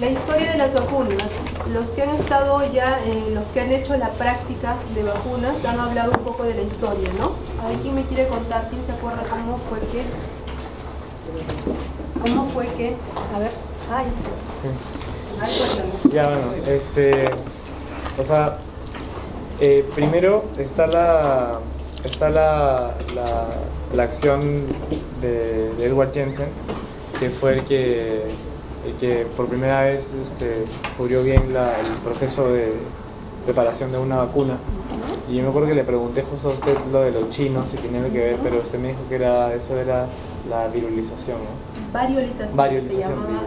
La historia de las vacunas. Los que han estado ya, los que han hecho la práctica de vacunas han hablado un poco de la historia, ¿no? A ver, ¿quién me quiere contar? ¿Quién se acuerda cómo fue que? A ver, ay, cuéntanos. Ya, bueno, o sea, primero está la acción de Edward Jensen, que fue el que por primera vez cubrió bien el proceso de preparación de una vacuna. Y yo me acuerdo que le pregunté justo a usted lo de los chinos, si tenía que ver, pero usted me dijo que eso era la virulización, ¿no? Variolización se llamaba.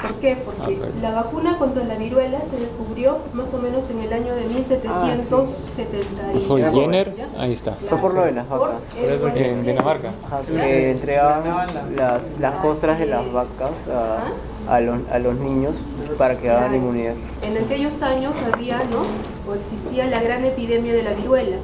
¿Por qué? Porque la vacuna contra la viruela se descubrió más o menos en el año de 1770. Fue Jenner, ahí está. Fue por lo de las vacas. En Dinamarca. Que entregaban las costras de las vacas a los niños para que hagan inmunidad. En aquellos años había, ¿no? O existía la gran epidemia de la viruela.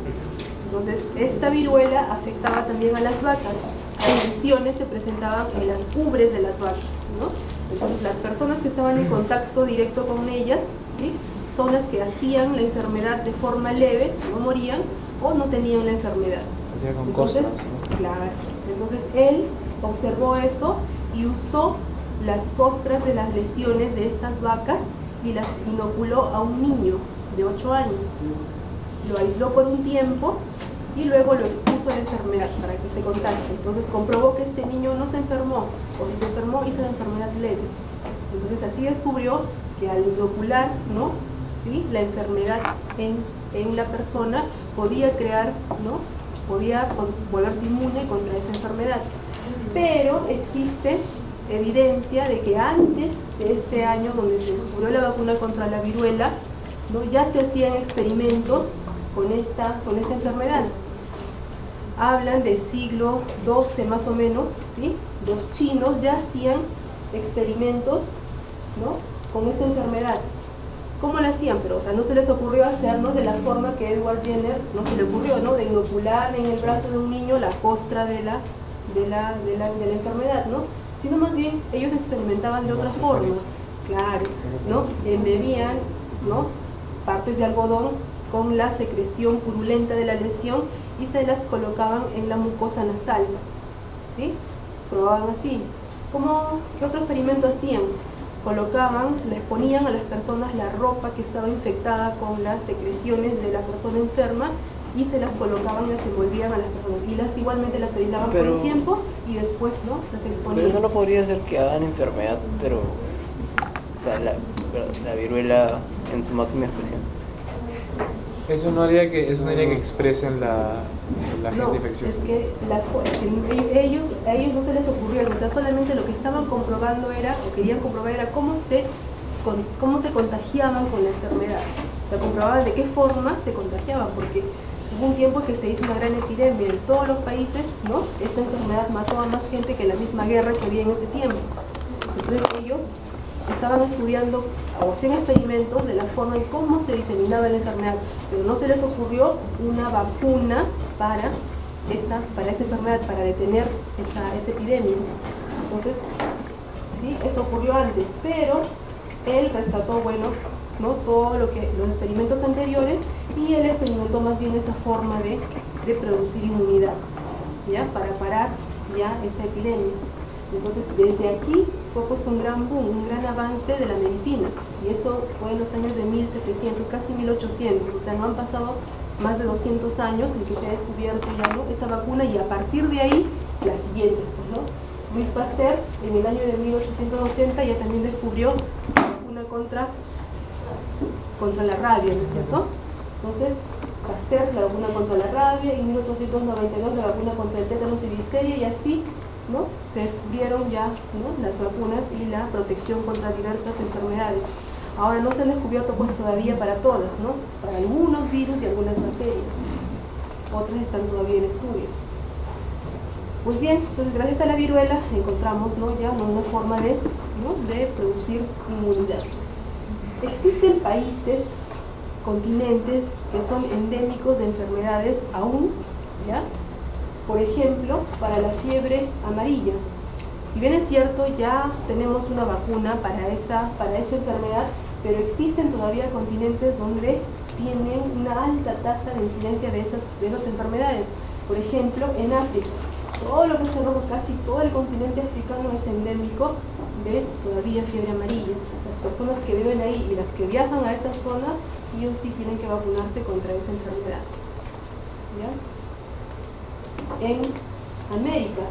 Entonces, esta viruela afectaba también a las vacas. Las lesiones se presentaban en las ubres de las vacas, ¿no? Entonces, las personas que estaban en contacto directo con ellas, ¿sí?, son las que hacían la enfermedad de forma leve, no morían o no tenían la enfermedad. Entonces, claro, entonces él observó eso y usó las costras de las lesiones de estas vacas y las inoculó a un niño de 8 años. Lo aisló por un tiempo y luego lo expuso a la enfermedad para que se contagie. Entonces comprobó que este niño no se enfermó, o si se enfermó hizo la enfermedad leve. Entonces así descubrió que al inocular, ¿no?, ¿sí?, la enfermedad en la persona podía crear, ¿no?, podía volverse inmune contra esa enfermedad. Pero existe evidencia de que antes de este año, donde se descubrió la vacuna contra la viruela, ¿no?, ya se hacían experimentos con esta enfermedad. Hablan del siglo XII más o menos, ¿sí? Los chinos ya hacían experimentos, ¿no?, con esa enfermedad. ¿Cómo lo hacían? Pero, o sea, no se les ocurrió hacerlo de la forma que Edward Jenner no se le ocurrió, ¿no?, de inocular en el brazo de un niño la costra de la enfermedad, ¿no?, sino más bien ellos experimentaban de otra forma. Claro, ¿no? Embebían, ¿no?, partes de algodón con la secreción purulenta de la lesión y se las colocaban en la mucosa nasal, ¿sí? Probaban así. ¿Qué otro experimento hacían? Les ponían a las personas la ropa que estaba infectada con las secreciones de la persona enferma y se las colocaban y las envolvían a las personas. Y igualmente las aislaban por un tiempo y después, ¿no?, las exponían. Pero eso no podría ser que hagan enfermedad, pero, o sea, la viruela en su máxima expresión. Eso no haría que expresen la agente infeccioso. Es que a ellos no se les ocurrió, o sea, solamente lo que estaban comprobando o querían comprobar era cómo se contagiaban con la enfermedad. O sea, comprobaban de qué forma se contagiaban, porque hubo un tiempo que se hizo una gran epidemia en todos los países, ¿no? Esta enfermedad mató a más gente que la misma guerra que había en ese tiempo. Entonces ellos estaban estudiando o hacían experimentos de la forma en cómo se diseminaba la enfermedad, pero no se les ocurrió una vacuna para esa enfermedad, para detener esa epidemia. Entonces, sí, eso ocurrió antes, pero él rescató, bueno, ¿no?, todo los experimentos anteriores, y él experimentó más bien esa forma de producir inmunidad, ¿ya?, para parar ya esa epidemia. Entonces, desde aquí fue pues un gran boom, un gran avance de la medicina, y eso fue en los años de 1700, casi 1800, o sea, no han pasado más de 200 años en que se ha descubierto ya, ¿no?, esa vacuna, y a partir de ahí, la siguiente, ¿no? Louis Pasteur, en el año de 1880, ya también descubrió la vacuna contra la rabia, ¿no es cierto? Entonces, Pasteur, la vacuna contra la rabia, y en 1892 la vacuna contra el tétanos y difteria, y así, ¿no?, se descubrieron ya, ¿no?, las vacunas y la protección contra diversas enfermedades. Ahora no se han descubierto pues todavía para todas, ¿no?, para algunos virus y algunas bacterias. Otras están todavía en estudio. Pues bien, entonces gracias a la viruela encontramos, ¿no?, ya una forma de producir inmunidad. Existen países, continentes que son endémicos de enfermedades aún, ¿ya? Por ejemplo, para la fiebre amarilla, Si bien es cierto, ya tenemos una vacuna para esta enfermedad, pero existen todavía continentes donde tienen una alta tasa de incidencia de esas enfermedades. Por ejemplo, en África, todo lo que se rojo, casi todo el continente africano es endémico de todavía fiebre amarilla. Las personas que viven ahí y las que viajan a esa zona, sí o sí tienen que vacunarse contra esa enfermedad. ¿Ya? En América,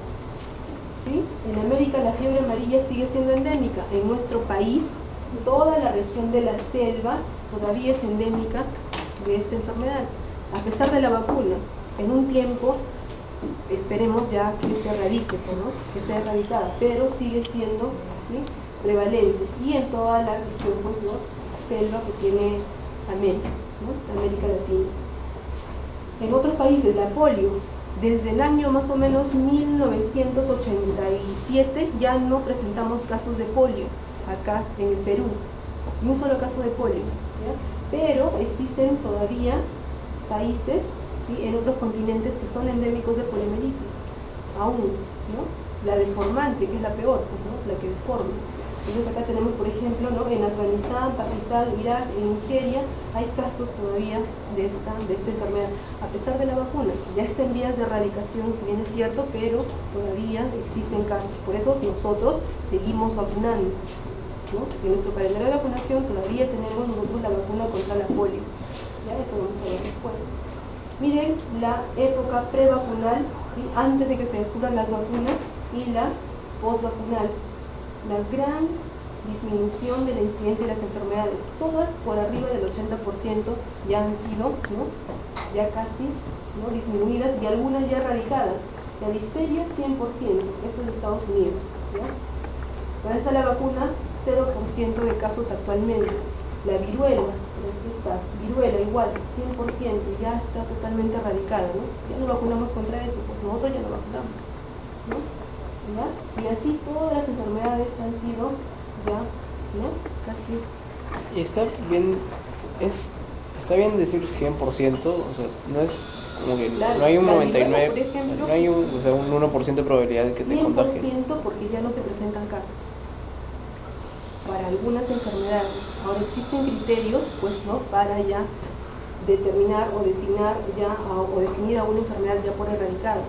¿sí? En América la fiebre amarilla sigue siendo endémica. En nuestro país, toda la región de la selva todavía es endémica de esta enfermedad, a pesar de la vacuna. En un tiempo esperemos ya que se erradique, ¿no? Que sea erradicada, pero sigue siendo, ¿sí?, prevalente, y en toda la región, pues, ¿no?, selva que tiene América, ¿no?, América Latina. En otros países, la polio, desde el año más o menos 1987 ya no presentamos casos de polio acá en el Perú, ni un solo caso de polio, ¿ya? Pero existen todavía países, ¿sí?, en otros continentes que son endémicos de poliomielitis, aún, ¿no? La deformante, que es la peor, ¿no?, la que deforma. Entonces acá tenemos, por ejemplo, ¿no?, en Afganistán, Pakistán, Irak, en Nigeria, hay casos todavía de esta enfermedad, a pesar de la vacuna. Ya está en vías de erradicación, si bien es cierto, pero todavía existen casos. Por eso nosotros seguimos vacunando, ¿no? En nuestro calendario de vacunación todavía tenemos nosotros la vacuna contra la polio. Ya, eso vamos a ver después. Miren la época prevacunal, ¿sí?, antes de que se descubran las vacunas, y la posvacunal. La gran disminución de la incidencia de las enfermedades, todas por arriba del 80% ya han sido, ¿no?, ya casi, ¿no?, disminuidas, y algunas ya erradicadas. La difteria 100%, esto es de Estados Unidos, ¿ya? Ahora está la vacuna, 0% de casos actualmente. La viruela, aquí está, viruela igual, 100%, ya está totalmente erradicada, ¿no? Ya no vacunamos contra eso, pues nosotros ya no vacunamos, ¿no? ¿Ya? Y así todas las enfermedades han sido ya, ¿no?, casi. Y está bien decir 100%, o sea, no es como que Claro, no hay un la 99, viruela, por ejemplo, no hay un 1% de probabilidad de que te 100% contagien. porque ya no se presentan casos para algunas enfermedades. Ahora existen criterios, pues, ¿no?, para ya determinar o designar ya o definir a una enfermedad ya por erradicada.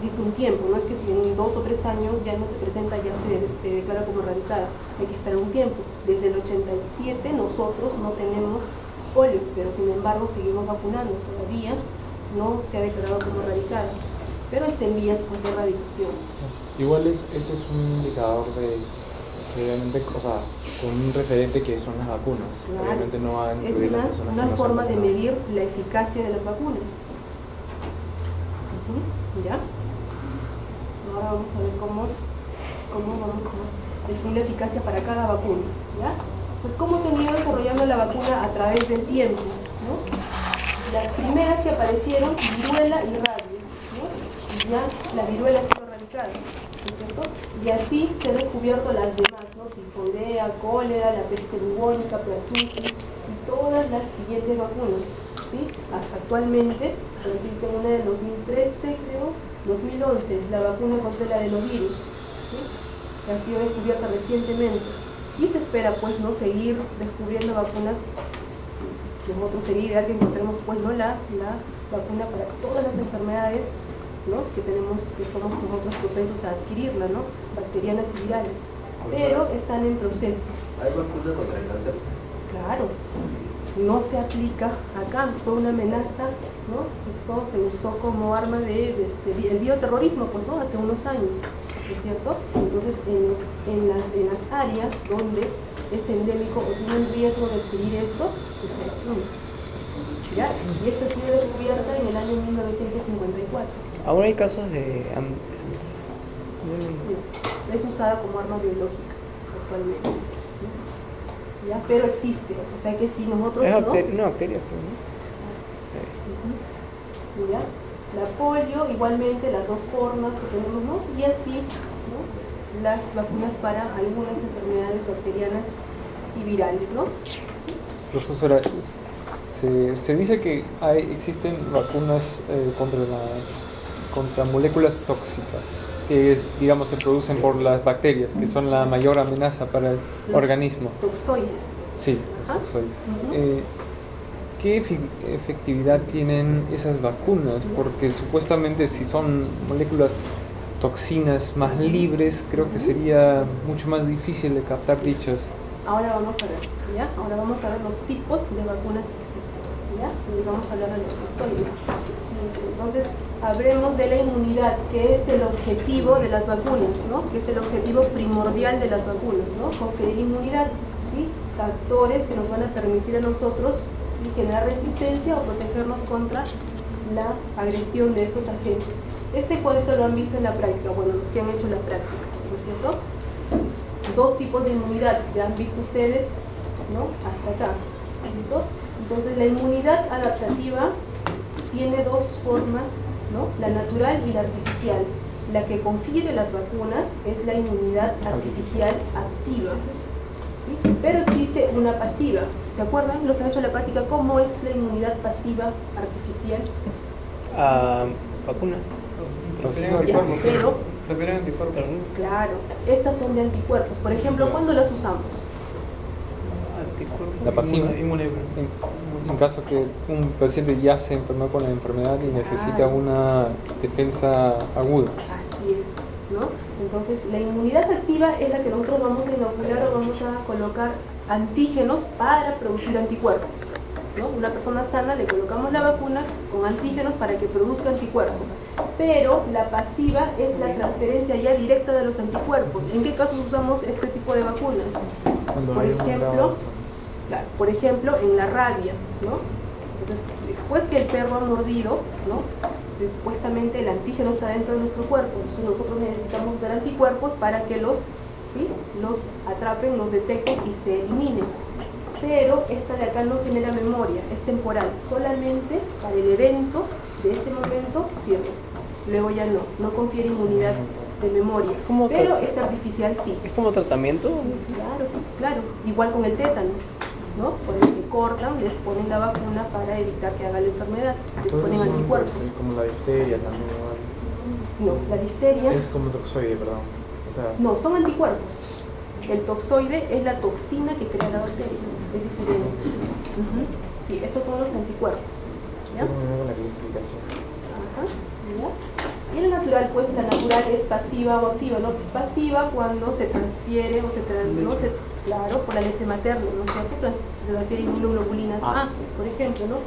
Existe un tiempo, no es que si en 2 o 3 años ya no se presenta, ya se declara como erradicada. Hay que esperar un tiempo. Desde el 87 nosotros no tenemos polio, pero sin embargo seguimos vacunando. Todavía no se ha declarado como erradicada, pero está en vías, pues, de erradicación. Igual ese es un indicador de realmente, o sea, un referente que son las vacunas. Claro. Obviamente no va a Es incluir las personas una que no se han forma de vacunado. medir la eficacia de las vacunas. ¿Ya? Ahora vamos a ver cómo vamos a definir la eficacia para cada vacuna, ¿ya? Entonces, ¿cómo se ha ido desarrollando la vacuna a través del tiempo, ¿no? Las primeras que aparecieron, viruela y rabia, ¿no? Y ya la viruela ha sido erradicada, ¿no es cierto? Y así se han descubierto las demás, ¿no? Tifoidea, cólera, la peste bubónica, pertussis y todas las siguientes vacunas, ¿sí? Hasta actualmente, repito, una de 2013, creo, 2011, la vacuna contra el adenovirus, ¿sí?, que ha sido descubierta recientemente. Y se espera, pues, no seguir descubriendo vacunas, nosotros seguir que encontremos, pues, no la vacuna para todas las enfermedades, ¿no?, que tenemos, que somos nosotros propensos a adquirirla, ¿no?, bacterianas y virales, pero están en proceso. ¿Hay vacuna contra el cáncer? Claro, no se aplica acá, fue una amenaza, ¿no? Esto se usó como arma de el bioterrorismo, pues, ¿no?, hace unos años, ¿no es cierto? Entonces, en las áreas donde es endémico o tiene un riesgo de adquirir esto, pues se vacuna. ¿Ya? Y esta ha sido descubierta en el año 1954. Aún hay casos de... Es usada como arma biológica actualmente, ¿no? ¿Ya? Pero existe, o sea que si nosotros Es no... una bacteria, pues, ¿no? ¿Ya? La polio, igualmente las dos formas que tenemos, ¿no? Y así, ¿no?, las vacunas para algunas enfermedades bacterianas y virales, ¿no? Profesora, se dice que existen vacunas contra moléculas tóxicas. que digamos se producen por las bacterias, que son la mayor amenaza para el organismo. Toxoides. Sí, los toxoides. ¿Qué efectividad tienen esas vacunas? Porque supuestamente si son moléculas toxinas más libres, creo que sería mucho más difícil de captar dichas. Ahora vamos a ver, ¿ya? Ahora vamos a ver los tipos de vacunas que existen, ¿ya? Y vamos a hablar de los toxoides. Entonces, hablemos de la inmunidad, que es el objetivo de las vacunas, ¿no? Que es el objetivo primordial de las vacunas, ¿no? Conferir inmunidad, ¿sí? Factores que nos van a permitir a nosotros, ¿sí?, generar resistencia o protegernos contra la agresión de esos agentes. Este cuadrito lo han visto en la práctica, bueno, los que han hecho la práctica, ¿no es cierto? Dos tipos de inmunidad, ya han visto ustedes, ¿no? Hasta acá, ¿listo? Entonces la inmunidad adaptativa tiene dos formas, ¿no? La natural y la artificial. La que confiere las vacunas es la inmunidad artificial activa, ¿sí? Pero existe una pasiva. ¿Se acuerdan lo que han hecho en la práctica? ¿Cómo es la inmunidad pasiva artificial? Vacunas. Prefieren anticuerpos. Claro, estas son de anticuerpos. Por ejemplo, ¿cuándo las usamos? La pasiva. En caso que un paciente ya se enfermó con la enfermedad y necesita una defensa aguda. Así es, ¿no? Entonces, la inmunidad activa es la que nosotros vamos a inocular o vamos a colocar antígenos para producir anticuerpos, ¿no? Una persona sana le colocamos la vacuna con antígenos para que produzca anticuerpos, pero la pasiva es la transferencia ya directa de los anticuerpos. ¿En qué casos usamos este tipo de vacunas? Por ejemplo, en la rabia, ¿no? Entonces, después que el perro ha mordido, ¿no?, supuestamente el antígeno está dentro de nuestro cuerpo, entonces nosotros necesitamos usar anticuerpos para que los atrapen, los detecten y se eliminen. Pero esta de acá no genera memoria, es temporal, solamente para el evento de ese momento sirve. Luego ya no confiere inmunidad de memoria, pero este artificial sí. ¿Es como tratamiento? Claro, igual con el tétanos, ¿no? Cuando se cortan, les ponen la vacuna para evitar que haga la enfermedad, les ponen anticuerpos. Es como la difteria también igual. No, la difteria... Es como toxoide, perdón. O sea, no, son anticuerpos. El toxoide es la toxina que crea la bacteria, es diferente. Sí, estos son los anticuerpos. ¿Ya? con la clasificación. Ajá, ¿ya? Y la natural, pues la natural es pasiva o activa, ¿no? Pasiva cuando se transfiere o claro, por la leche materna, ¿no es cierto? Se transfiere inmunoglobulinas A, por ejemplo, ¿no?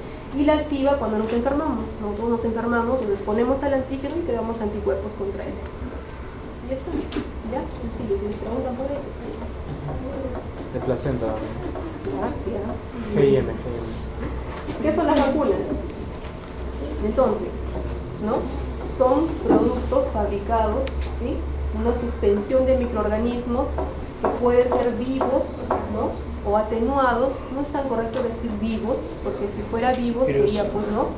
Y la activa cuando nos enfermamos. Nosotros nos enfermamos, nos exponemos al antígeno y creamos anticuerpos contra eso. Ya está, ya, sencillo. Si me preguntan por ello. De placenta. Ya. GIM. ¿Qué son las vacunas? Entonces, ¿no? Son productos fabricados, ¿sí?, una suspensión de microorganismos que pueden ser vivos, ¿no?, o atenuados. No es tan correcto decir vivos, porque si fuera vivo sería, pues, ¿no?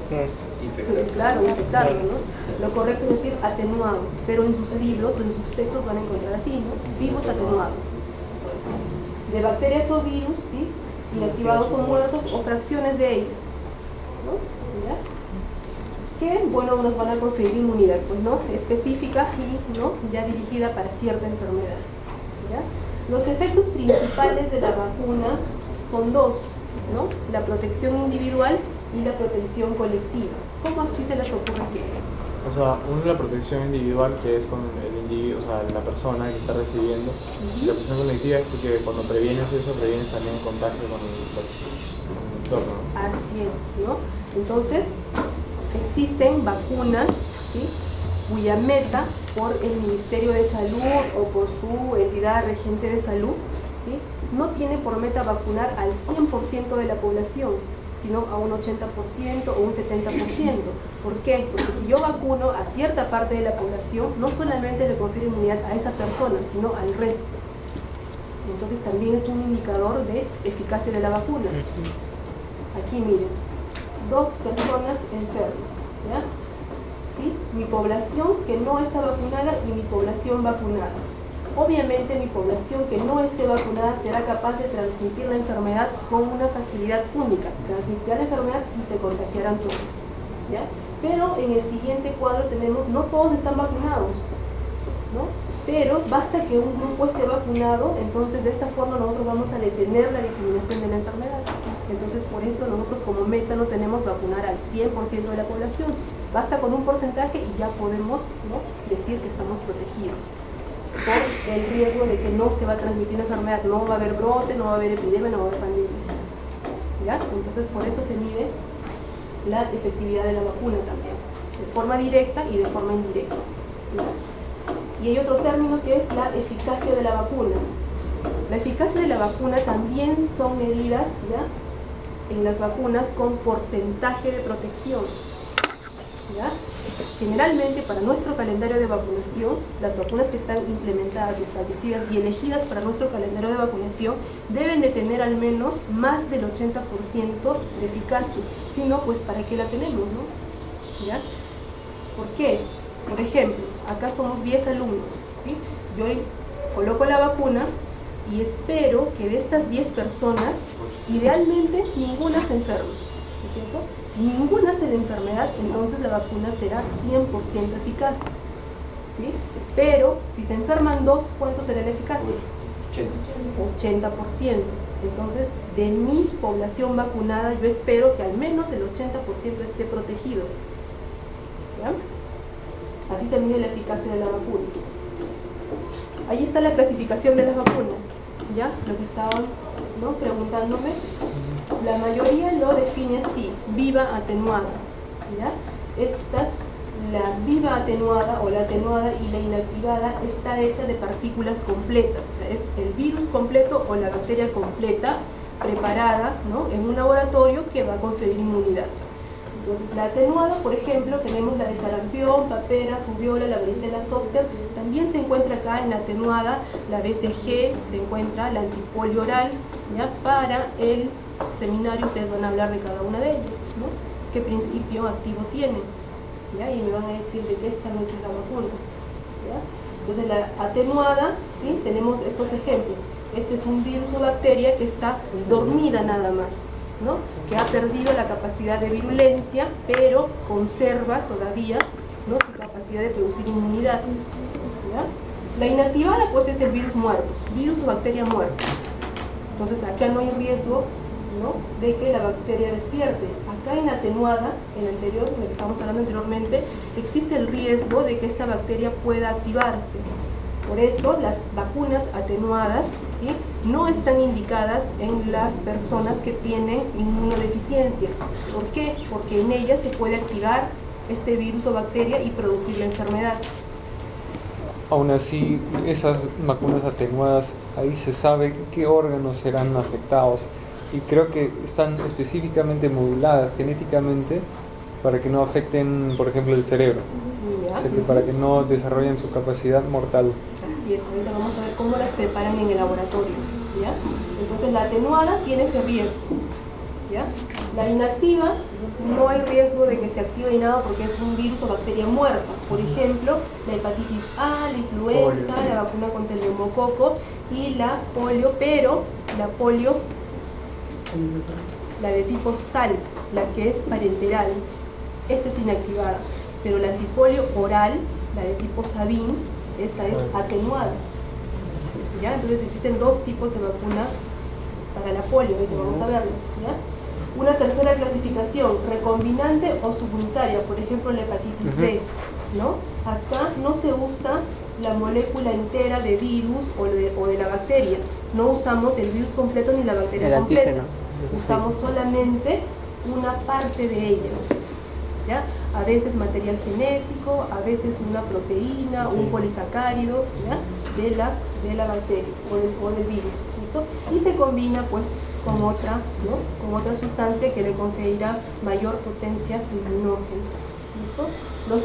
Claro, infectarlo, ¿no? Lo correcto es decir atenuados, pero en sus libros o en sus textos van a encontrar así, ¿no? Vivos atenuados. De bacterias o virus, ¿sí?, inactivados o muertos, o fracciones de ellas, ¿no? ¿Ya? Que, bueno, nos van a conferir inmunidad, pues, ¿no?, específica y, ¿no?, ya dirigida para cierta enfermedad, ¿ya? Los efectos principales de la vacuna son dos, ¿no?, la protección individual y la protección colectiva. ¿Cómo así se les ocurre que es? O sea, uno es la protección individual, que es con el individuo, o sea, la persona que está recibiendo. Y la protección colectiva es porque cuando previenes eso, previenes también el contagio con el entorno, ¿no? Así es, ¿no? Entonces, existen vacunas, ¿sí?, cuya meta por el Ministerio de Salud o por su entidad regente de salud, ¿sí?, no tiene por meta vacunar al 100% de la población, sino a un 80% o un 70%. ¿Por qué? Porque si yo vacuno a cierta parte de la población, no solamente le confiero inmunidad a esa persona, sino al resto. Entonces también es un indicador de eficacia de la vacuna. Aquí miren, 2 personas enfermas, ¿ya? ¿Sí? Mi población que no está vacunada y mi población vacunada. Obviamente mi población que no esté vacunada será capaz de transmitir la enfermedad con una facilidad única. Transmitirá la enfermedad y se contagiarán todos, ¿ya? Pero en el siguiente cuadro tenemos, no todos están vacunados. ¿no? Pero basta que un grupo esté vacunado, entonces de esta forma nosotros vamos a detener la diseminación de la enfermedad. Entonces por eso nosotros como meta no tenemos vacunar al 100% de la población, basta con un porcentaje y ya podemos, ¿no?, decir que estamos protegidos por el riesgo de que no se va a transmitir la enfermedad, no va a haber brote, no va a haber epidemia, no va a haber pandemia. ¿Ya? Entonces por eso se mide la efectividad de la vacuna también, de forma directa y de forma indirecta. ¿Ya? Y hay otro término que es la eficacia de la vacuna. La eficacia de la vacuna también son medidas, ¿ya?, en las vacunas con porcentaje de protección. ¿Ya? Generalmente para nuestro calendario de vacunación, las vacunas que están implementadas, establecidas y elegidas para nuestro calendario de vacunación deben de tener al menos más del 80% de eficacia. Si no, pues ¿para qué la tenemos, no? ¿Ya? ¿Por qué? Por ejemplo, acá somos 10 alumnos, ¿sí? Yo coloco la vacuna y espero que de estas 10 personas, idealmente ninguna se enferme, ¿no es cierto? Si ninguna hace la enfermedad, entonces la vacuna será 100% eficaz, ¿sí? Pero si se enferman 2, ¿cuánto será la eficacia? 80%. Entonces, de mi población vacunada, yo espero que al menos el 80% esté protegido. ¿Ya? Así se mide la eficacia de la vacuna. Ahí está la clasificación de las vacunas, ¿ya? Lo que estaban, ¿no?, preguntándome. La mayoría lo define así: viva atenuada, ¿ya? La viva atenuada o la atenuada y la inactivada está hecha de partículas completas, o sea, es el virus completo o la bacteria completa preparada, ¿no?, en un laboratorio que va a conferir inmunidad. Entonces, la atenuada, por ejemplo, tenemos la de sarampión, papera, rubiola, la varicela zoster. También se encuentra acá en la atenuada la BCG, se encuentra la antipolio oral, ¿ya? Para el seminario ustedes van a hablar de cada una de ellas, ¿no? ¿Qué principio activo tienen? ¿Ya? Y me van a decir de qué está hecha la vacuna, ¿ya? Entonces, la atenuada, ¿sí?, tenemos estos ejemplos. Este es un virus o bacteria que está dormida nada más, ¿no?, que ha perdido la capacidad de virulencia, pero conserva todavía, ¿no?, su capacidad de producir inmunidad. ¿Ya? La inactivada, pues, es el virus muerto, virus o bacteria muerta. Entonces, acá no hay riesgo, ¿no?, de que la bacteria despierte. Acá en atenuada, en el anterior, en el que estamos hablando anteriormente, existe el riesgo de que esta bacteria pueda activarse. Por eso, las vacunas atenuadas, ¿sí?, no están indicadas en las personas que tienen inmunodeficiencia. ¿Por qué? Porque en ellas se puede activar este virus o bacteria y producir la enfermedad. Aún así, esas vacunas atenuadas, ahí se sabe qué órganos serán afectados, y creo que están específicamente moduladas genéticamente para que no afecten, por ejemplo, el cerebro, o sea, que para que no desarrollen su capacidad mortal. Así es, ahorita vamos a ver cómo las preparan en el laboratorio, ¿ya? Entonces, la atenuada tiene ese riesgo, ¿ya? La inactiva, no hay riesgo de que se active ni nada porque es un virus o bacteria muerta. Por ejemplo, la hepatitis A, la influenza, la vacuna contra el neumococo y la polio, pero la polio, la de tipo Salk, la que es parenteral, esa es inactivada. Pero la antipolio oral, la de tipo Sabin, esa es atenuada. ¿Ya? Entonces existen dos tipos de vacuna para la polio, que vamos a verlas, ¿ya? Una tercera clasificación, recombinante o subunitaria, por ejemplo la hepatitis B, ¿no? Acá no se usa la molécula entera de virus o de la bacteria, no usamos el virus completo ni la bacteria completa, usamos solamente una parte de ella, ¿ya? A veces material genético, a veces una proteína, un polisacárido, ¿ya?, de la bacteria o del virus, ¿listo? Y se combina, pues, con otra, ¿no?, con otra sustancia que le conferirá mayor potencia inmunógena, ¿listo? Los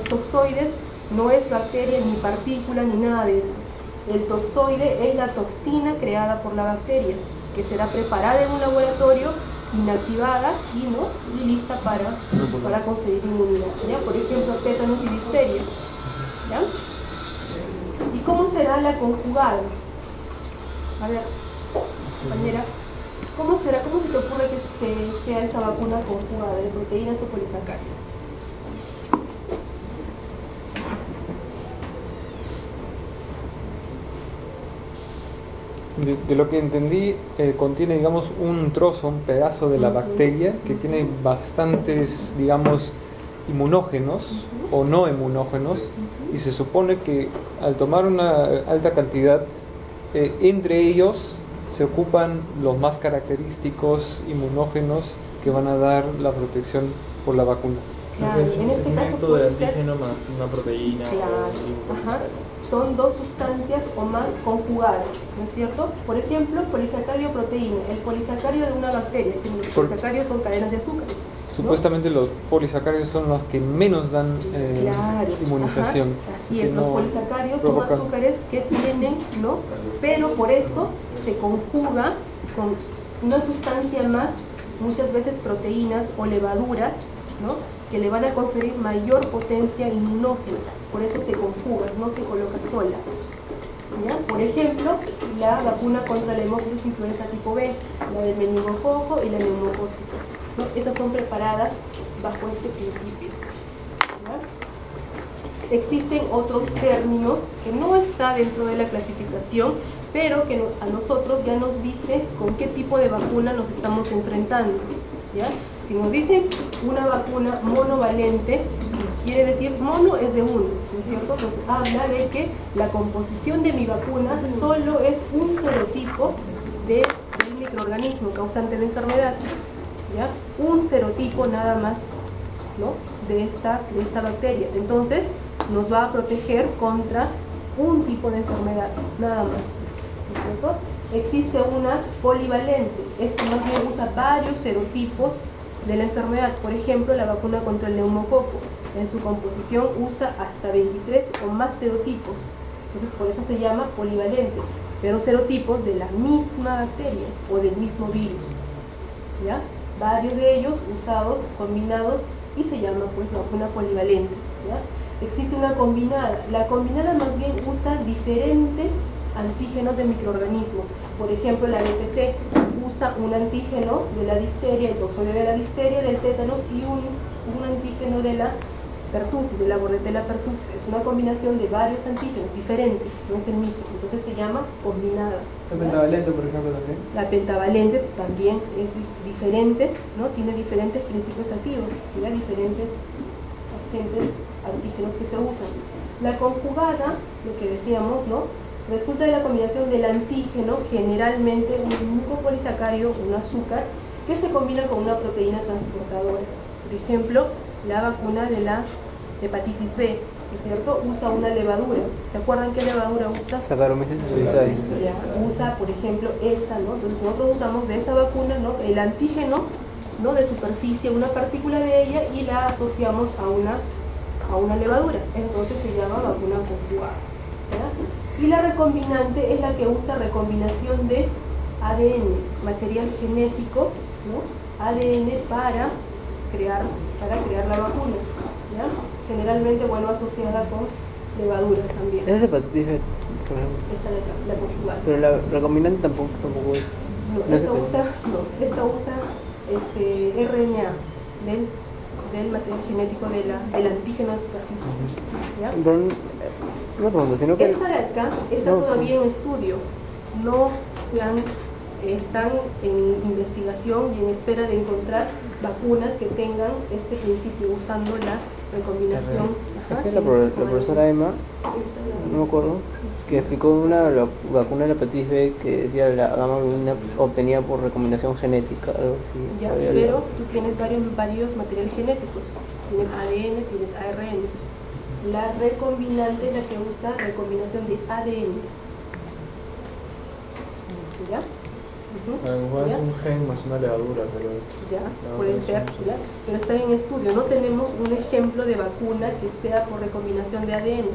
toxoides no es bacteria ni partícula ni nada de eso. El toxoide es la toxina creada por la bacteria, que será preparada en un laboratorio, inactivada y lista para conferir inmunidad, ¿ya? Por ejemplo, tétanos y difteria, ¿ya? ¿Y cómo será la conjugada? A ver, compañera, ¿cómo se te ocurre que sea esa vacuna conjugada de proteínas o polisacáridos? De lo que entendí, contiene, digamos, un trozo, un pedazo de la bacteria que tiene bastantes, digamos, inmunógenos o no inmunógenos, y se supone que al tomar una alta cantidad, entre ellos se ocupan los más característicos inmunógenos que van a dar la protección por la vacuna. Claro, Entonces, en un este caso segmento de puede ser, antígeno más una proteína. claro, son dos sustancias o más conjugadas, ¿no es cierto? Por ejemplo, polisacario-proteína, el polisacario de una bacteria, los polisacarios son cadenas de azúcares, ¿no? Supuestamente los polisacáridos son los que menos dan Claro, inmunización. así es, no los polisacarios son provocan- azúcares que tienen, ¿no? Pero por eso se conjuga con una sustancia más, muchas veces proteínas o levaduras, ¿no? Que le van a conferir mayor potencia inmunógena, por eso se conjuga, no se coloca sola. ¿Ya? Por ejemplo, la vacuna contra la hemófilis influenza tipo B, la del meningococo y la neumocócica, ¿no? Estas son preparadas bajo este principio. ¿Ya? Existen otros términos que no está dentro de la clasificación, pero que a nosotros ya nos dice con qué tipo de vacuna nos estamos enfrentando. ¿Ya? Si nos dicen una vacuna monovalente, nos quiere decir mono es de uno, ¿no es cierto? Nos habla de que la composición de mi vacuna solo es un serotipo del microorganismo causante de enfermedad, ¿ya? Un serotipo nada más, ¿no? de esta bacteria. Entonces nos va a proteger contra un tipo de enfermedad, nada más, ¿no es cierto? Existe una polivalente, esta más bien usa varios serotipos de la enfermedad. Por ejemplo, la vacuna contra el neumococo, en su composición usa hasta 23 o más serotipos, entonces por eso se llama polivalente, pero serotipos de la misma bacteria o del mismo virus, ¿ya? Varios de ellos usados, combinados, y se llama pues vacuna polivalente, ¿ya? Existe una combinada, la combinada más bien usa diferentes antígenos de microorganismos. Por ejemplo, la BPT usa un antígeno de la difteria, el toxoide de la difteria, del tétanos, y un antígeno de la pertussis, de la Bordetella pertussis. Es una combinación de varios antígenos diferentes, no es el mismo, entonces se llama combinada. La pentavalente, por ejemplo, también. La pentavalente también es diferentes, ¿no? Tiene diferentes principios activos, tiene diferentes agentes antígenos que se usan. La conjugada, lo que decíamos, ¿no? Resulta de la combinación del antígeno, generalmente un mucopolisacárido, un azúcar, que se combina con una proteína transportadora. Por ejemplo, la vacuna de la hepatitis B, ¿no es cierto? Usa una levadura. ¿Se acuerdan qué levadura usa? Saccharomyces cerevisiae. Ya, usa, por ejemplo, esa, ¿no? Entonces nosotros usamos de esa vacuna, ¿no? El antígeno, ¿no? De superficie, una partícula de ella, y la asociamos a una levadura. Entonces se llama vacuna conjugada, ¿ya? Y la recombinante es la que usa recombinación de ADN, material genético, ¿no? ADN para crear la vacuna, ¿ya? Generalmente, bueno, asociada con levaduras también. Es de hepatitis B, por ejemplo. Esta es la conjugada. Pero la recombinante tampoco es. No, esta usa RNA del material genético del antígeno de superficie, ¿ya? Pero, una pregunta, sino que. Esta de acá está No, todavía en estudio, están en investigación y en espera de encontrar vacunas que tengan este principio usando la recombinación. Es que la profesora Emma, no me acuerdo, que explicó una vacuna de la hepatitis B que decía la gamma globulina obtenida por recombinación genética, algo así. Ya, pero tú tienes varios materiales genéticos, tienes ADN, tienes ARN. La recombinante es la que usa recombinación de ADN. ¿Ya? A lo mejor es un gen más una levadura, pero... Ya, puede ser, ¿ya? Pero está en estudio. No tenemos un ejemplo de vacuna que sea por recombinación de ADN.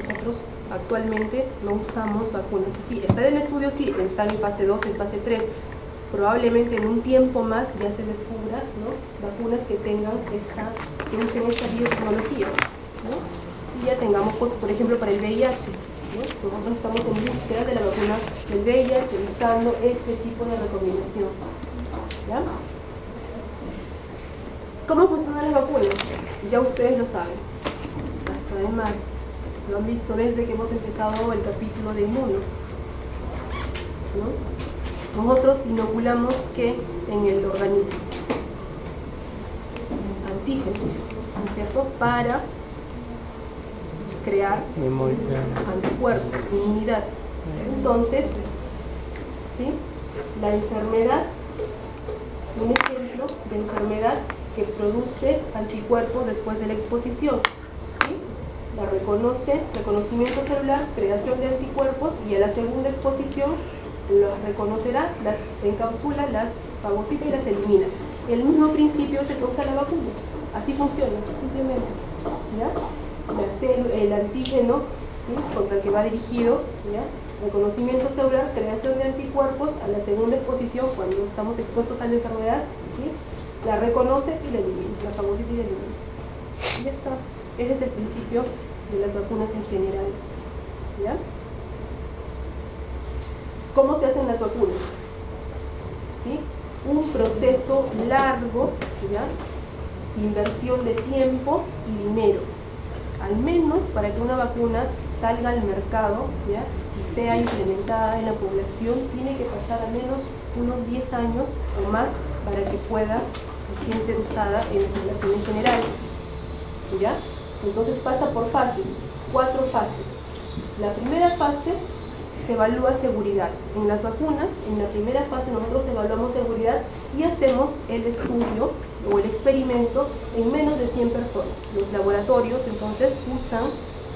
Nosotros actualmente no usamos vacunas así. Está en estudio, sí, están en fase 2, en fase 3. Probablemente en un tiempo más ya se descubra, ¿no? Vacunas que usen esta biotecnología, ¿no? Y ya tengamos, por ejemplo, para el VIH, ¿no? Nosotros estamos en búsqueda de la vacuna del VIH usando este tipo de recombinación, ¿ya? ¿Cómo funcionan las vacunas? Ya ustedes lo saben. Hasta además lo han visto desde que hemos empezado el capítulo de inmuno. ¿no? Nosotros inoculamos que en el organismo antígenos, ¿no es cierto?, para crear anticuerpos, inmunidad. Entonces, ¿sí?, la enfermedad, un ejemplo de enfermedad que produce anticuerpos después de la exposición, ¿sí?, la reconocimiento celular, creación de anticuerpos, y a la segunda exposición los reconocerá, las encapsula, las fagocita y las elimina. El mismo principio se usa la vacuna, así funciona, simplemente, ¿ya? El antígeno, ¿sí?, contra el que va dirigido, ¿ya?, reconocimiento celular, creación de anticuerpos, a la segunda exposición, cuando estamos expuestos a la enfermedad, ¿sí?, la reconoce y la elimina, la fagocita y la elimina. Y ya está. Ese es el principio de las vacunas en general, ¿ya? ¿Cómo se hacen las vacunas? ¿Sí? Un proceso largo, ¿ya?, inversión de tiempo y dinero. Al menos para que una vacuna salga al mercado, ¿ya?, y sea implementada en la población, tiene que pasar al menos unos 10 años o más para que pueda recién ser usada en la población en general, ¿ya? Entonces pasa por fases, 4 fases. La primera fase se evalúa seguridad. En las vacunas, en la primera fase nosotros evaluamos seguridad y hacemos el estudio o el experimento en menos de 100 personas. Los laboratorios entonces usan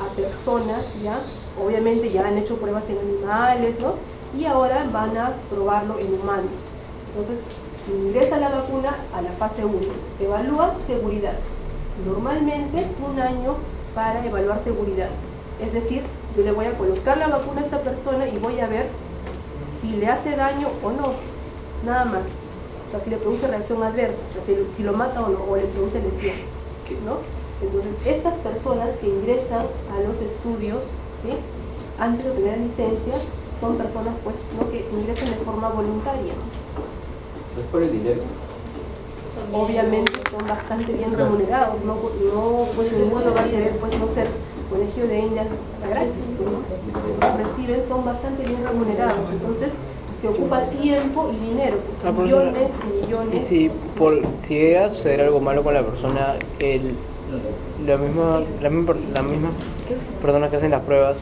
a personas, ya, obviamente ya han hecho pruebas en animales, ¿no?, y ahora van a probarlo en humanos. Entonces ingresa la vacuna a la fase 1, evalúa seguridad. Normalmente 1 año para evaluar seguridad, es decir, yo le voy a colocar la vacuna a esta persona y voy a ver si le hace daño o no, nada más. O sea, si le produce reacción adversa, o sea, si lo mata o no, o le produce lesión, ¿no? Entonces, estas personas que ingresan a los estudios, ¿sí?, antes de tener licencia, son personas, pues, ¿no?, que ingresan de forma voluntaria. No es por el dinero. Obviamente son bastante bien remunerados, no pues ninguno va a querer, pues, no ser colegio de indias gratis, ¿no? Reciben, son bastante bien remunerados, entonces se ocupa tiempo y dinero, pues, millones y millones. Y si llega a suceder algo malo con la persona, la misma personas que hacen las pruebas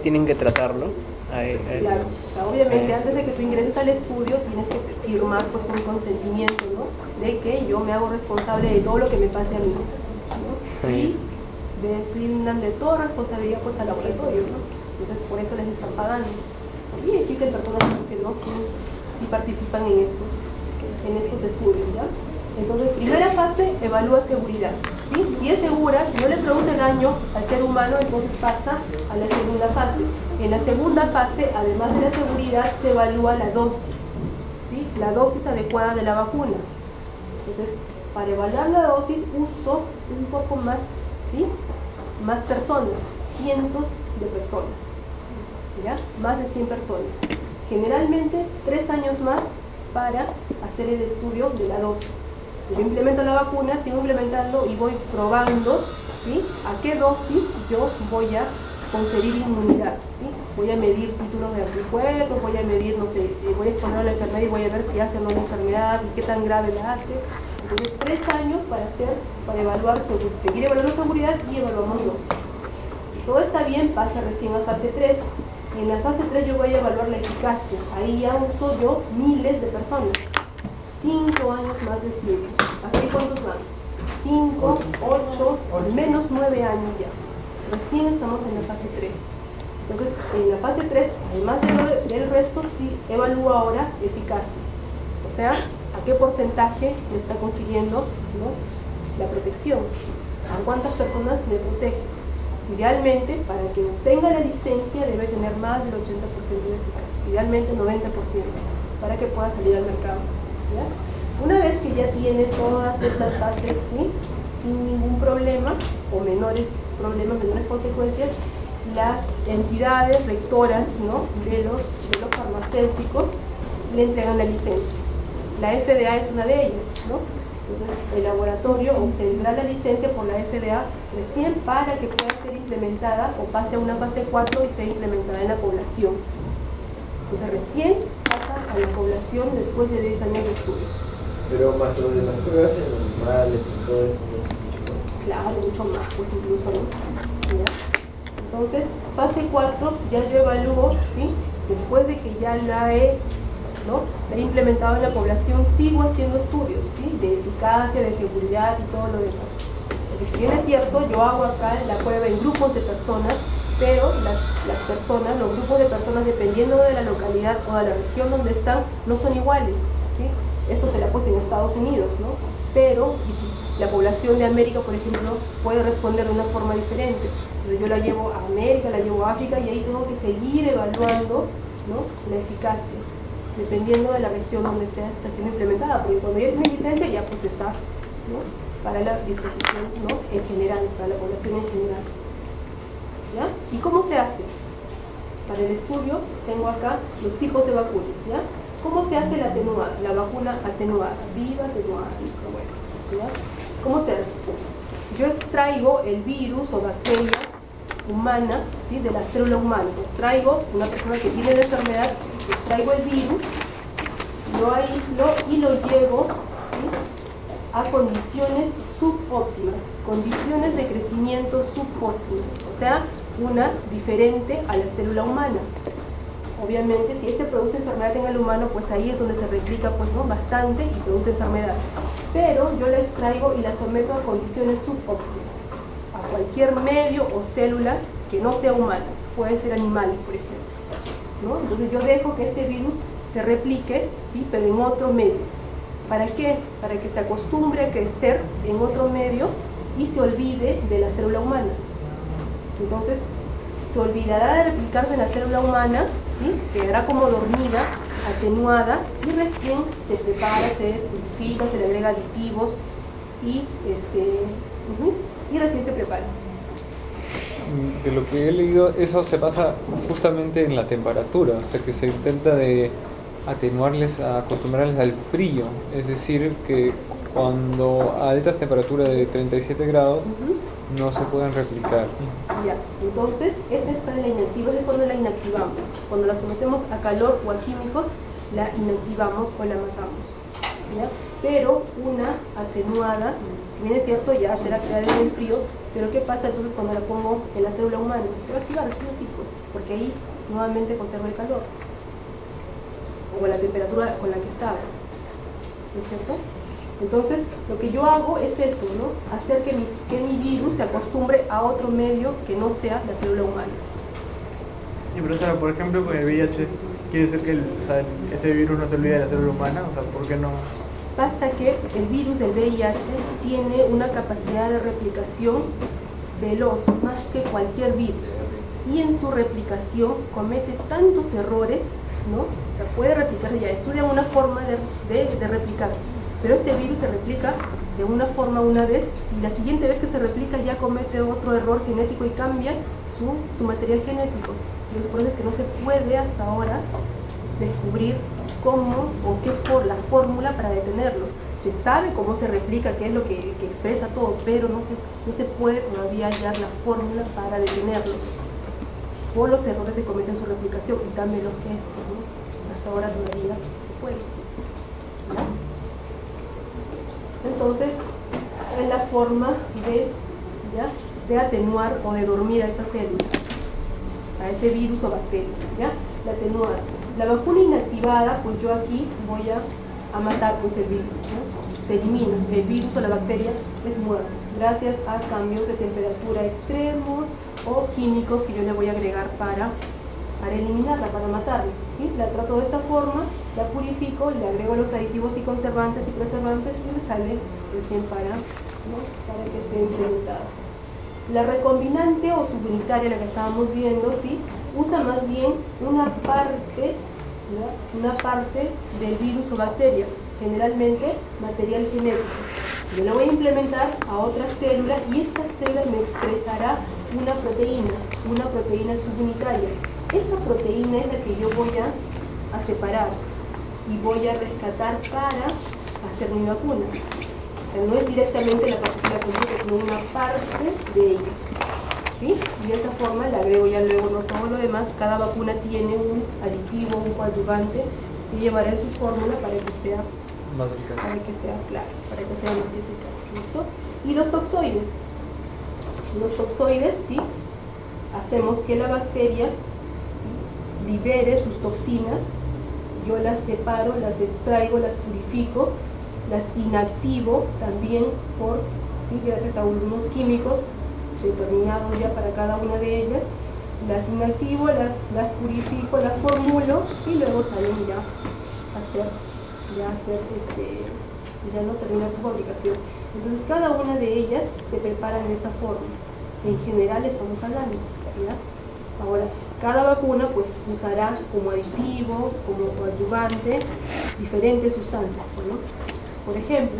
tienen que tratarlo. Claro, o sea, obviamente antes de que tú ingreses al estudio tienes que firmar, pues, un consentimiento, ¿no?, de que yo me hago responsable de todo lo que me pase a mí, ¿no? Y designan de toda responsabilidad, pues, al laboratorio, ¿no? Entonces por eso les están pagando. Y existen personas que no sí participan en estos estudios, ¿ya? Entonces, primera fase, evalúa seguridad, ¿sí? Si es segura, si no le produce daño al ser humano, entonces pasa a la segunda fase. En la segunda fase, además de la seguridad, se evalúa la dosis, ¿sí?, la dosis adecuada de la vacuna. Entonces, para evaluar la dosis uso un poco más, ¿sí?, más personas, cientos de personas, ¿ya?, más de 100 personas. Generalmente 3 años más para hacer el estudio de la dosis. Yo implemento la vacuna, sigo implementando y voy probando, ¿sí?, a qué dosis yo voy a conferir inmunidad, ¿sí? Voy a medir títulos de anticuerpos, voy a medir, no sé, voy a exponer a la enfermedad y voy a ver si hace o no la enfermedad y qué tan grave la hace. Entonces, 3 años para evaluar, seguir evaluando seguridad y evaluamos dosis. Si todo está bien, pasa recién a fase 3. En la fase 3 yo voy a evaluar la eficacia. Ahí ya uso yo miles de personas. 5 años más de estudio. ¿Así cuántos van? 5, 8, al menos 9 años ya. Recién estamos en la fase 3. Entonces, en la fase 3, además del resto, sí evalúo ahora eficacia. O sea, a qué porcentaje le está confiriendo, ¿no?, la protección. A cuántas personas le protege. Idealmente, para que obtenga la licencia, debe tener más del 80% de eficacia. Idealmente, 90%, para que pueda salir al mercado, ¿ya? Una vez que ya tiene todas estas fases, ¿sí?, sin ningún problema, o menores problemas, menores consecuencias, las entidades rectoras, ¿no?, de los farmacéuticos le entregan la licencia. La FDA es una de ellas, ¿no? Entonces, el laboratorio obtendrá la licencia por la FDA recién para que pueda ser implementada o pase a una fase 4 y sea implementada en la población. Entonces recién pasa a la población después de 10 años de estudio. Pero más lo de las pruebas en animales y todo eso, no es mucho más. Claro, mucho más, pues incluso, ¿no? ¿Ya? Entonces, fase 4, ya yo evalúo, ¿sí? Después de que ya la he implementado en la población, sigo haciendo estudios, ¿sí? De eficacia, de seguridad y todo lo demás. Porque si bien es cierto, yo hago acá la prueba en grupos de personas, pero las personas, los grupos de personas, dependiendo de la localidad o de la región donde están, no son iguales, ¿sí? Esto se la puse en Estados Unidos, ¿no? Pero la población de América, por ejemplo, puede responder de una forma diferente. Entonces yo la llevo a América, la llevo a África y ahí tengo que seguir evaluando, ¿no? La eficacia, dependiendo de la región donde está siendo implementada, porque cuando ya tiene licencia ya pues está, ¿no? Para la disposición, ¿no? En general, para la población en general. ¿Ya? ¿Y cómo se hace? Para el estudio tengo acá los tipos de vacunas, ¿ya? ¿Cómo se hace la atenuada? La vacuna atenuada, viva, atenuada, ¿ya? ¿Cómo se hace? Yo extraigo el virus o bacteria humana, ¿sí? De la célula humana. Extraigo una persona que tiene la enfermedad, extraigo el virus, lo aíslo y lo llevo, ¿sí? A condiciones subóptimas, condiciones de crecimiento subóptimas, o sea, una diferente a la célula humana. Obviamente, si este produce enfermedad en el humano, pues ahí es donde se replica pues, ¿no? Bastante y produce enfermedad. Pero yo la extraigo y la someto a condiciones subóptimas, a cualquier medio o célula que no sea humana, puede ser animales, por ejemplo, ¿no? Entonces yo dejo que este virus se replique, ¿sí? Pero en otro medio. ¿Para qué? Para que se acostumbre a crecer en otro medio y se olvide de la célula humana. Entonces, se olvidará de replicarse en la célula humana, ¿sí? Quedará como dormida, atenuada, y recién se prepara, se purifica, se le agrega aditivos y, y recién se prepara. De lo que he leído, eso se pasa justamente en la temperatura, o sea que se intenta de atenuarles, acostumbrarles al frío, es decir, que cuando a altas temperaturas de 37 grados no se pueden replicar. Ya, entonces esa es para la inactiva, es cuando la inactivamos, cuando la sometemos a calor o a químicos, la inactivamos o la matamos, ¿ya? Pero una atenuada, si bien es cierto, ya será creada en el frío, pero ¿qué pasa entonces cuando la pongo en la célula humana? Se va a activar, sí o sí, pues, porque ahí nuevamente conserva el calor o la temperatura con la que estaba, ¿no es cierto? Entonces, lo que yo hago es eso, ¿no? Hacer que mi virus se acostumbre a otro medio que no sea la célula humana. Y profesora, por ejemplo, con el VIH, ¿quiere decir que ese virus no se olvida de la célula humana? O sea, ¿por qué no? Pasa que el virus del VIH tiene una capacidad de replicación veloz, más que cualquier virus. Y en su replicación comete tantos errores, ¿no? O sea, puede replicarse, ya estudia una forma de replicarse. Pero este virus se replica de una forma una vez y la siguiente vez que se replica ya comete otro error genético y cambia su material genético. Entonces por eso es que no se puede hasta ahora descubrir cómo o qué la fórmula para detenerlo. Se sabe cómo se replica, qué es lo que expresa todo, pero no se puede todavía hallar la fórmula para detenerlo por los errores que cometen su replicación y también los que es, ¿no? Hasta ahora todavía no se puede, ¿no? Entonces, es la forma de atenuar o de dormir a esa célula, a ese virus o bacteria, ¿ya? La atenuada. La vacuna inactivada, pues yo aquí voy a matar pues el virus, ¿no? Se elimina, el virus o la bacteria es muerta, gracias a cambios de temperatura extremos o químicos que yo le voy a agregar para eliminarla, para matarla, ¿sí? La trato de esa forma, la purifico, le agrego los aditivos y conservantes y preservantes y me sale recién para que sea implementada. La recombinante o subunitaria, la que estábamos viendo, ¿sí? Usa más bien una parte del virus o bacteria, generalmente material genético. Yo la voy a implementar a otra célula y esta célula me expresará una proteína subunitaria. Esa proteína es la que yo voy a separar y voy a rescatar para hacer mi vacuna. O sea, no es directamente la partícula completa, sino una parte de ella. ¿sí? Y de esta forma le agrego ya luego no todo lo demás. Cada vacuna tiene un aditivo, un coadyuvante que llevaré en su fórmula para que sea Más eficaz. claro, para que sea más eficaz. ¿Listo? Y los toxoides. Los toxoides, sí, hacemos que la bacteria, ¿sí?, libere sus toxinas. Yo las separo, las extraigo, las purifico, las inactivo también ¿sí?, gracias a unos químicos determinados ya para cada una de ellas. Las inactivo, las purifico, las formulo y luego salen ya a hacer ya no terminar su fabricación. Entonces cada una de ellas se prepara de esa forma. En general estamos hablando, ¿ya? Ahora, cada vacuna pues usará como aditivo, como coadyuvante, diferentes sustancias, ¿no? Por ejemplo,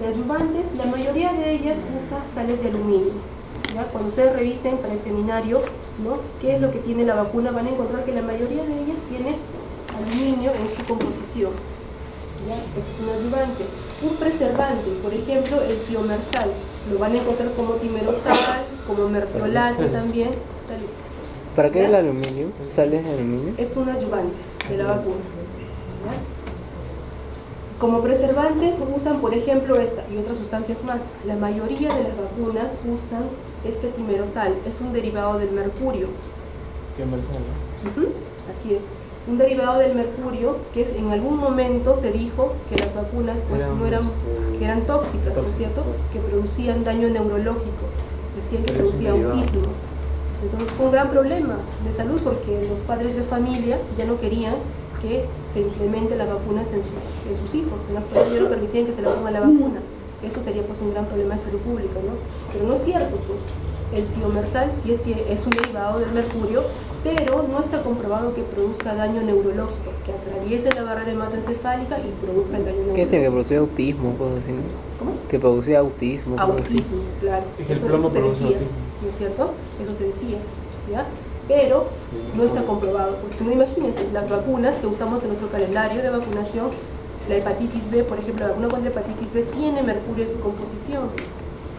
de adyuvantes, la mayoría de ellas usa sales de aluminio, ¿ya? Cuando ustedes revisen para el seminario, ¿no?, qué es lo que tiene la vacuna, van a encontrar que la mayoría de ellas tiene aluminio en su composición, ¿ya? Eso es un adyuvante. Un preservante, por ejemplo, el tiomersal, lo van a encontrar como timerosal, como mertiolate también. ¿Para qué ¿Ya? el aluminio? ¿Sales de aluminio? Es un adyuvante de la vacuna, ¿ya? Como preservante usan, por ejemplo, esta y otras sustancias más. La mayoría de las vacunas usan este timerosal, es un derivado del mercurio. Así es, un derivado del mercurio que en algún momento se dijo que las vacunas pues que eran tóxicas, ¿no es cierto? Que producían daño neurológico, decían que producía autismo. Entonces fue un gran problema de salud porque los padres de familia ya no querían que se implemente las vacunas en sus hijos, en las cuales ya no permitían que se le ponga la vacuna. Eso sería pues un gran problema de salud pública, ¿no? Pero no es cierto, pues el tiomersal sí es un derivado del mercurio, pero no está comprobado que produzca daño neurológico, que atraviese la barrera hematoencefálica y produzca el daño neurológico. ¿Qué es el que producía autismo, cosas así, ¿no? ¿Cómo? Que producía autismo, cosas así. Autismo, claro. Es que el Eso plomo se produce decía, autismo. ¿no es cierto? Eso se decía, ¿ya? Pero no está comprobado, porque si no, imagínense, las vacunas que usamos en nuestro calendario de vacunación, la hepatitis B, por ejemplo, la vacuna contra la hepatitis B tiene mercurio en su composición.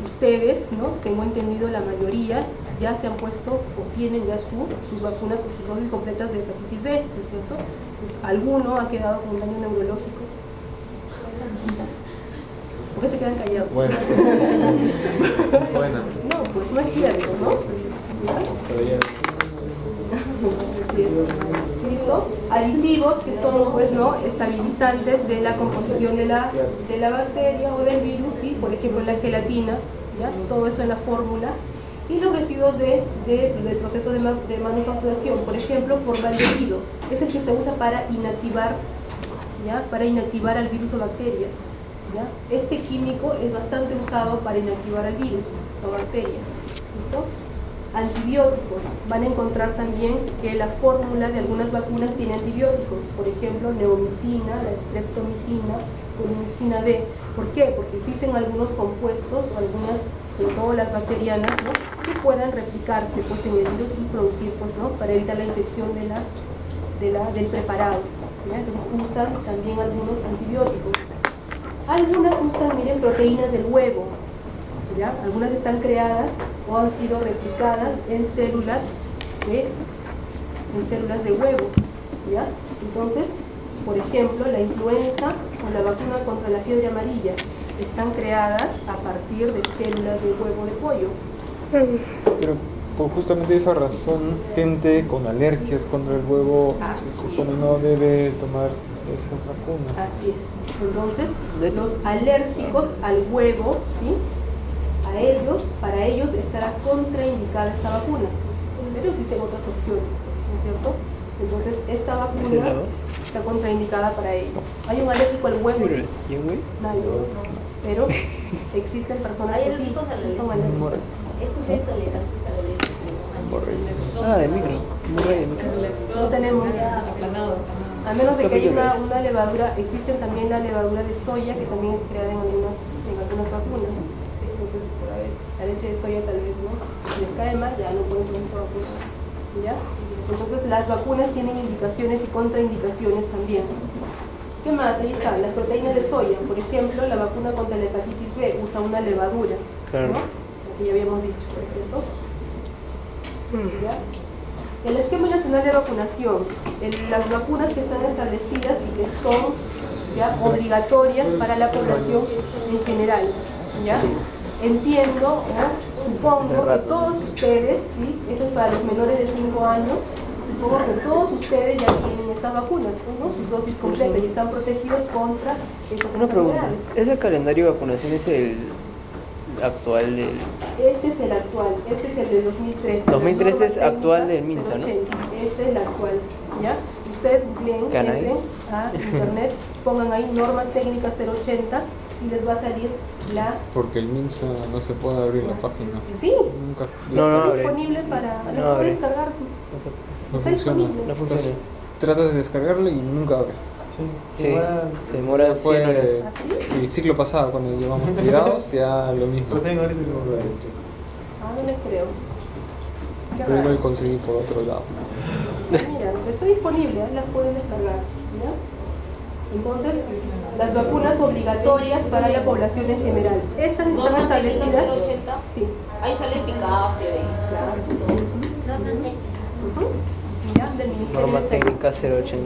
Ustedes, ¿no?, tengo entendido, la mayoría ya se han puesto o tienen ya sus vacunas o sus dosis completas de hepatitis B, ¿no es cierto? Pues alguno ha quedado con un daño neurológico. ¿Por qué se quedan callados? Bueno. Bueno. No, pues no es cierto, ¿no? Pero ya. Así es. ¿Listo? Aditivos que son, pues, ¿no?, estabilizantes de la composición de la bacteria o del virus, ¿sí? Por ejemplo, la gelatina, ¿ya? Todo eso en la fórmula. Y los residuos del proceso de manufacturación, por ejemplo, formaldehído, es el que se usa para inactivar, ¿ya?, para inactivar al virus o bacteria, ¿ya? Este químico es bastante usado para inactivar al virus o bacteria. ¿Listo? Antibióticos, van a encontrar también que la fórmula de algunas vacunas tiene antibióticos, por ejemplo, neomicina, la streptomicina, columicina B. ¿Por qué? Porque existen algunos compuestos, o algunas, sobre todo las bacterianas, ¿no?, que puedan replicarse pues en el virus y producir, pues, ¿no?, para evitar la infección del preparado, ¿ya? Entonces usan también algunos antibióticos. Algunas usan, miren, proteínas del huevo, ¿ya? Algunas están creadas o han sido replicadas en células de huevo, ¿ya? Entonces, por ejemplo, la influenza o la vacuna contra la fiebre amarilla están creadas a partir de células de huevo de pollo. Pero por justamente esa razón, gente con alergias contra el huevo se supone no debe tomar esas vacunas. Así es. Entonces, los alérgicos al huevo, ¿sí?, para ellos estará contraindicada esta vacuna, pero existen otras opciones, ¿no es cierto? Entonces, esta vacuna está contraindicada para ellos. ¿Hay un alérgico al huevo? Nadie, pero existen personas que sí son alérgicas. De micro. No tenemos, a menos de que haya una levadura, existen también la levadura de soya que también es creada en algunas vacunas. Entonces, por la vez, la leche de soya tal vez, ¿no?, si les cae mal, ya no pueden tomar esa vacuna, ¿ya? Entonces, las vacunas tienen indicaciones y contraindicaciones también. ¿Qué más? Ahí están las proteínas de soya. Por ejemplo, la vacuna contra la hepatitis B usa una levadura, Claro. ¿no?, lo que ya habíamos dicho, por ejemplo. ¿Ya? El esquema nacional de vacunación, las vacunas que están establecidas y que son ya obligatorias para la población en general. ¿Ya? Entiendo, ¿no? Supongo que todos ustedes, ¿sí? Esto es para los menores de 5 años, supongo que todos ustedes ya tienen estas vacunas, ¿no? Sus dosis completas y están protegidos contra estas Una pregunta, enfermedades. ¿ese calendario de vacunación es el actual del...? Este es el actual, este es el de 2013. 2013 la es norma actual técnica del MINSA, ¿no? 080. Este es el actual, ¿ya? Ustedes googleen, ¿Canal? entren a internet, pongan ahí norma técnica 080 y les va a salir la... Porque el MINSA no se puede abrir la página. Sí, Nunca. No, está abre. disponible para... No lo puedes abre. descargar. No Está funciona. disponible. No funciona. Entonces, tratas de descargarlo y nunca abre. Sí, Sí, igual, se demora 100 horas. Fue ¿Así? el ciclo pasado cuando llevamos cuidados, ya lo mismo. lo tengo ahorita. Ah, no les creo. Qué Pero raro. lo conseguí por otro lado. Mira, está disponible, las pueden descargar. ¿Ya? Entonces, las vacunas obligatorias para la población en general. Estas están Norma técnica establecidas. 080. Sí, Ahí sale eficacia. claro. Ujú. Ya, del Ministerio Norma de Salud. técnica 080.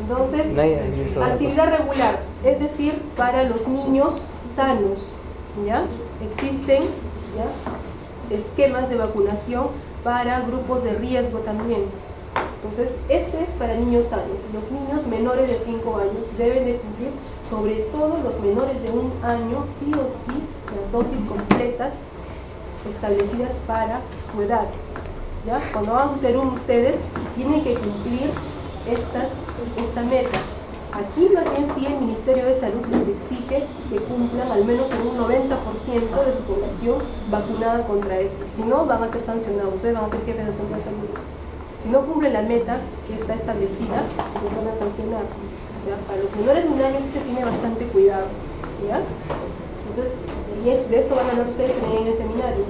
Entonces, Nadie dice eso. actividad regular, es decir, para los niños sanos, ¿ya? Existen, ¿ya? esquemas de vacunación para grupos de riesgo también. Entonces, este es para niños sanos. Los niños menores de 5 años deben de cumplir, sobre todo los menores de 1 año, sí o sí, las dosis completas establecidas para su edad. ¿Ya? Cuando hagan su serum ustedes tienen que cumplir esta meta. Aquí más bien sí el Ministerio de Salud les exige que cumplan al menos en un 90% de su población vacunada contra este. Si no, van a ser sancionados, ustedes van a ser jefes de centro de salud. Si no cumplen la meta que está establecida, los van a sancionar. O sea, para los menores de 1 año sí se tiene bastante cuidado. ¿Ya? Entonces, de esto van a hablar ustedes también en el seminario.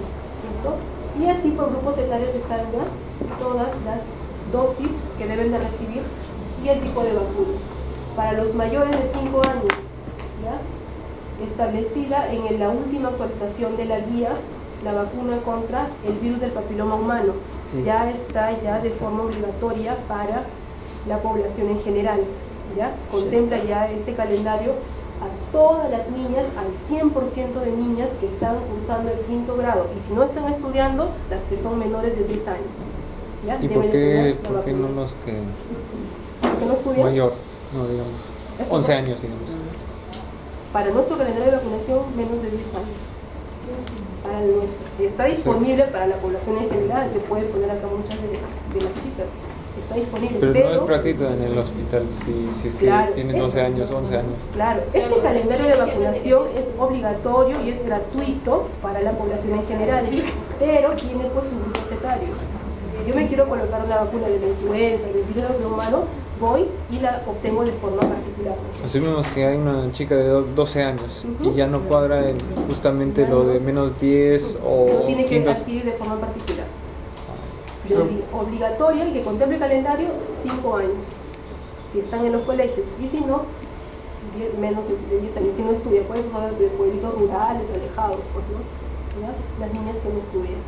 ¿Listo? Y así por grupos etarios están ya todas las dosis que deben de recibir y el tipo de vacuna. Para los mayores de 5 años, ¿ya? establecida en la última actualización de la guía, la vacuna contra el virus del papiloma humano. Sí. Ya está ya de forma obligatoria para la población en general. ¿Ya? Contempla ya este calendario a todas las niñas, al 100% de niñas que están cursando el 5º grado, y si no están estudiando, las que son menores de 10 años. ¿Ya? ¿Y Deben por de qué, tener la por qué no vacuna. los que ¿Por qué no estudian? mayor? No, digamos. 11 años, digamos. Para nuestro calendario de vacunación, menos de 10 años. Para el nuestro. Está disponible para la población en general, se pueden poner acá muchas de las chicas. Está disponible. Pero no es gratuito en el hospital si es que Claro, tienen 12 años, 11 años. Claro, este calendario de vacunación es obligatorio y es gratuito para la población en general, pero tiene pues sus grupos etarios. Si yo me quiero colocar una vacuna de la influenza, del virus del humano, voy y la obtengo de forma particular. Asumimos que hay una chica de 12 años Ujú. y ya no cuadra justamente lo de menos 10 o No tiene que quinto. adquirir de forma particular. Obligatoria y que contemple el calendario 5 años, si están en los colegios, y si no, menos de 10 años, si no estudian, pues esos son de pueblitos rurales, alejados, pues, ¿no? ¿Ya? Las niñas que no estudian.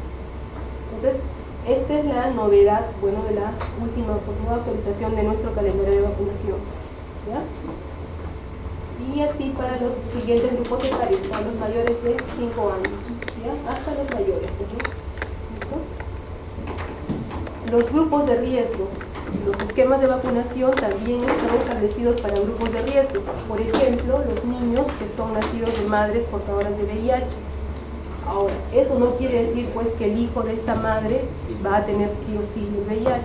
Entonces, esta es la novedad, bueno, de la última pues, nueva actualización de nuestro calendario de vacunación. ¿Ya? Y así para los siguientes grupos etarios, para los mayores de 5 años, ¿ya? Hasta los mayores, pues, ¿no? ¿Listo? Los grupos de riesgo. Los esquemas de vacunación también están establecidos para grupos de riesgo. Por ejemplo, los niños que son nacidos de madres portadoras de VIH. Ahora, eso no quiere decir pues que el hijo de esta madre va a tener sí o sí el VIH.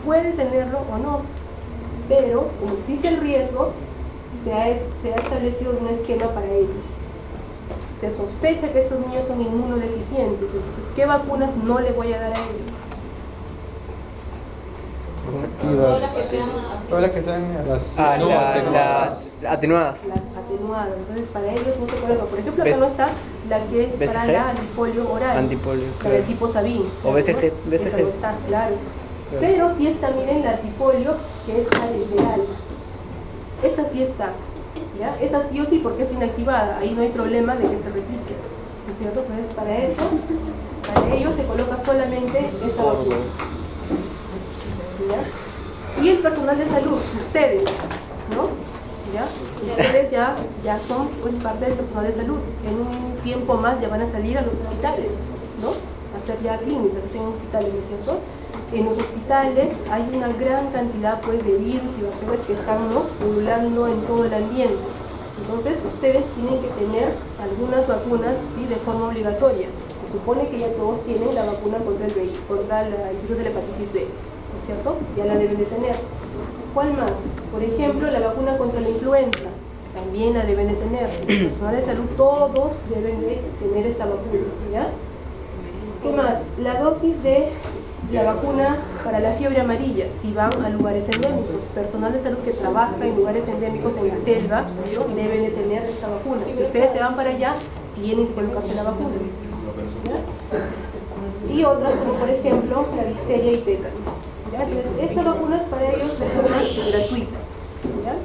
Puede tenerlo o no, pero como existe el riesgo, se ha establecido un esquema para ellos. Se sospecha que estos niños son inmunodeficientes, entonces, ¿qué vacunas no le voy a dar a ellos? Todas las que sean Todas las que están Las Ah, no atenuadas. las atenuadas. Las atenuadas, entonces para ellos no se puede. Por ejemplo, acá ¿Ves? no está la que es para BCG? la antipolio oral, Antipolio, la del claro. tipo Sabin. O BCG, ¿no? BCG. Esa no está, claro. Pero sí está, miren, la antipolio, que es la literal. Esa sí está, ¿ya? Esa sí o sí porque es inactivada, ahí no hay problema de que se replique, ¿no es cierto? Entonces para eso Para ellos se coloca solamente esa vacuna. ¿Ya? Y el personal de salud, ustedes, ¿no? ¿Ya? Ustedes ya son pues parte del personal de salud. En un tiempo más ya van a salir a los hospitales, ¿no? A hacer ya clínicas, en hospitales, ¿no es cierto? En los hospitales hay una gran cantidad pues de virus y bacterias que están, ¿no?, pululando en todo el ambiente. Entonces ustedes tienen que tener algunas vacunas, ¿sí?, de forma obligatoria. Se supone que ya todos tienen la vacuna contra el virus de la hepatitis B, ¿no es cierto? Ya la deben de tener. ¿Cuál más? Por ejemplo, la vacuna contra la influenza, también la deben de tener. El personal de salud, todos deben de tener esta vacuna, ¿ya? ¿Qué más? La dosis de la vacuna para la fiebre amarilla, si van a lugares endémicos. Personal de salud que trabaja en lugares endémicos en la selva, ¿no?, deben de tener esta vacuna. Si ustedes se van para allá, tienen que colocarse la vacuna, ¿ya? Y otras como por ejemplo la difteria y tétano, ¿ya? Entonces, estas vacunas para ellos de forma gratuita, ¿ya?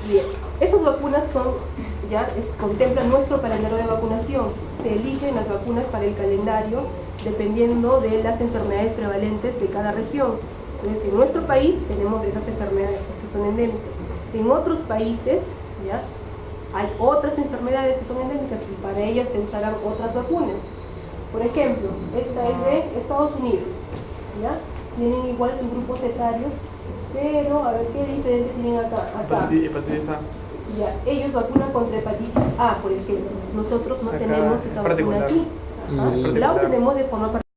Bien, esas vacunas contemplan nuestro calendario de vacunación. Se eligen las vacunas para el calendario dependiendo de las enfermedades prevalentes de cada región. Entonces, en nuestro país tenemos esas enfermedades que son endémicas. En otros países, ¿ya?, hay otras enfermedades que son endémicas y para ellas se usarán otras vacunas. Por ejemplo, esta es de Estados Unidos, ¿ya? Tienen igual sus grupos etarios, pero a ver qué diferente tienen acá. Hepatitis A. Ya, ellos vacunan contra hepatitis A, por ejemplo. Nosotros no Acá tenemos esa vacuna particular. aquí. Ajá. La obtenemos de forma particular.